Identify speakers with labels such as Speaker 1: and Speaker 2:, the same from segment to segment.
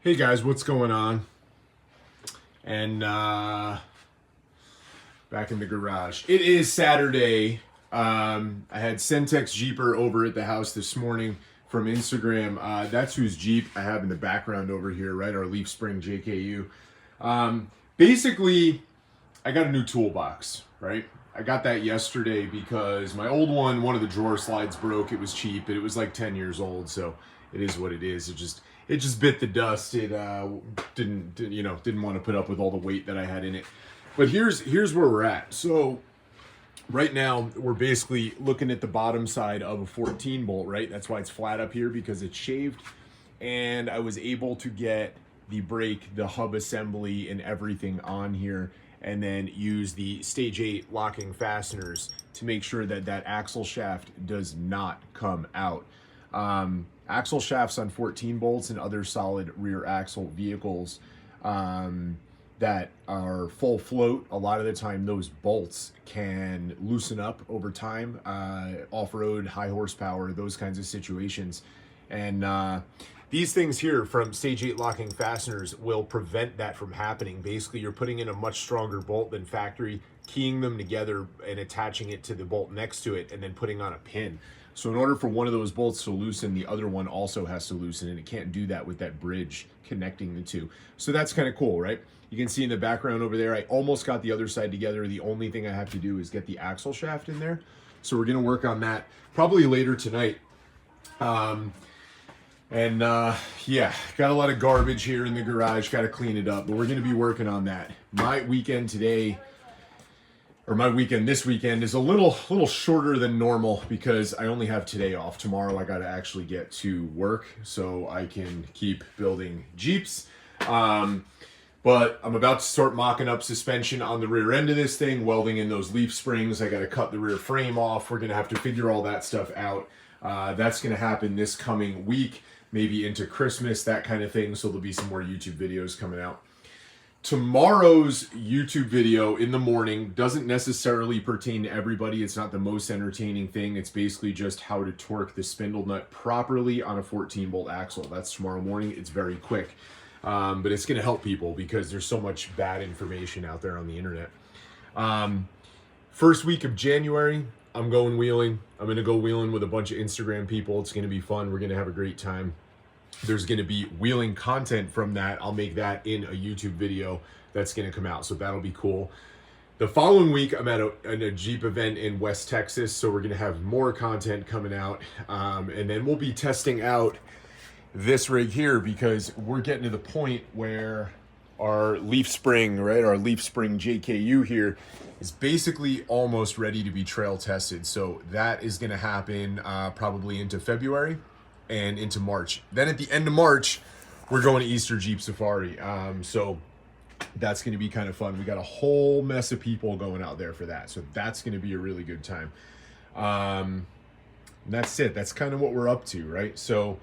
Speaker 1: Hey guys, what's going on? And back in the garage. It is Saturday. I had Centex Jeeper over at the house this morning from Instagram. That's whose Jeep I have in the background over here, right? Our Leaf Spring JKU. Basically, I got a new toolbox, right? I got that yesterday because my old one of the drawer slides broke. It was cheap, but it was like 10 years old, so it is what it is. It just bit the dust. It didn't want to put up with all the weight that I had in it. But here's where we're at. So right now we're basically looking at the bottom side of a 14 bolt, right? That's why it's flat up here, because it's shaved. And I was able to get the brake, the hub assembly, and everything on here, and then use the Stage 8 locking fasteners to make sure that that axle shaft does not come out. Axle shafts on 14 bolts and other solid rear axle vehicles that are full float, a lot of the time those bolts can loosen up over time, off-road, high horsepower, those kinds of situations. And these things here from Stage 8 locking fasteners will prevent that from happening. Basically, you're putting in a much stronger bolt than factory, keying them together and attaching it to the bolt next to it, and then putting on a pin. So in order for one of those bolts to loosen, the other one also has to loosen, and it can't do that with that bridge connecting the two. So that's kind of cool, right? You can see in the background over there, I almost got the other side together. The only thing I have to do is get the axle shaft in there. So we're gonna work on that probably later tonight. Yeah, got a lot of garbage here in the garage, got to clean it up, but we're going to be working on that. My weekend this weekend is a little shorter than normal because I only have today off. Tomorrow I got to actually get to work so I can keep building Jeeps. But I'm about to start mocking up suspension on the rear end of this thing, welding in those leaf springs. I got to cut the rear frame off. We're going to have to figure all that stuff out. That's going to happen this coming week, maybe into Christmas, that kind of thing. So there'll be some more YouTube videos coming out. Tomorrow's YouTube video in the morning doesn't necessarily pertain to everybody. It's not the most entertaining thing. It's basically just how to torque the spindle nut properly on a 14 bolt axle. That's tomorrow morning. It's very quick, but it's going to help people because there's so much bad information out there on the internet. First week of January, I'm going wheeling. I'm going to go wheeling with a bunch of Instagram people. It's going to be fun. We're going to have a great time. There's going to be wheeling content from that. I'll make that in a YouTube video that's going to come out. So that'll be cool. The following week, I'm at a Jeep event in West Texas. So we're going to have more content coming out. And then we'll be testing out this rig here because we're getting to the point where our Leaf Spring, right? Our Leaf Spring JKU here is basically almost ready to be trail tested. So that is going to happen probably into February and into March. Then at the end of March, we're going to Easter Jeep Safari. So that's going to be kind of fun. We got a whole mess of people going out there for that. So that's going to be a really good time. That's it. That's kind of what we're up to, right? So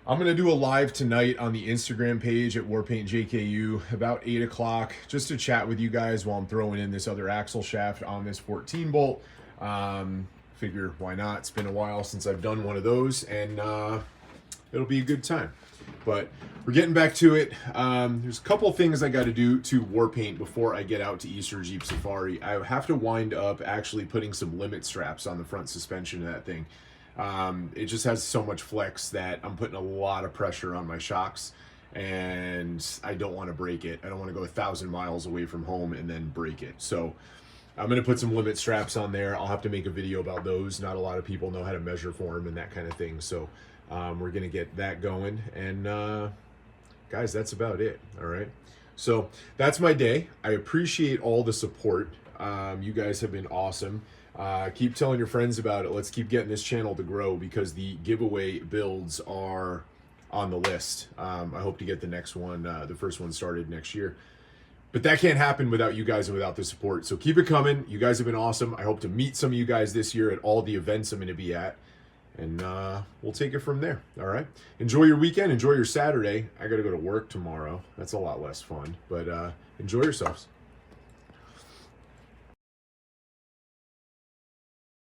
Speaker 1: I'm going to do a live tonight on the Instagram page at Warpaint JKU about 8 o'clock just to chat with you guys while I'm throwing in this other axle shaft on this 14 bolt. Figure why not? It's been a while since I've done one of those, and it'll be a good time. But we're getting back to it. There's a couple things I got to do to Warpaint before I get out to Easter Jeep Safari. I have to wind up actually putting some limit straps on the front suspension of that thing. It just has so much flex that I'm putting a lot of pressure on my shocks, and I don't want to break it. I don't want to go 1,000 miles away from home and then break it. So I'm going to put some limit straps on there. I'll have to make a video about those. Not a lot of people know how to measure for them and that kind of thing. So we're going to get that going. And guys, that's about it. All right. So that's my day. I appreciate all the support. You guys have been awesome. Keep telling your friends about it. Let's keep getting this channel to grow because the giveaway builds are on the list. I hope to get the next one, the first one started next year. But that can't happen without you guys and without the support. So keep it coming. You guys have been awesome. I hope to meet some of you guys this year at all the events I'm going to be at. And we'll take it from there. All right. Enjoy your weekend. Enjoy your Saturday. I got to go to work tomorrow. That's a lot less fun. But enjoy yourselves.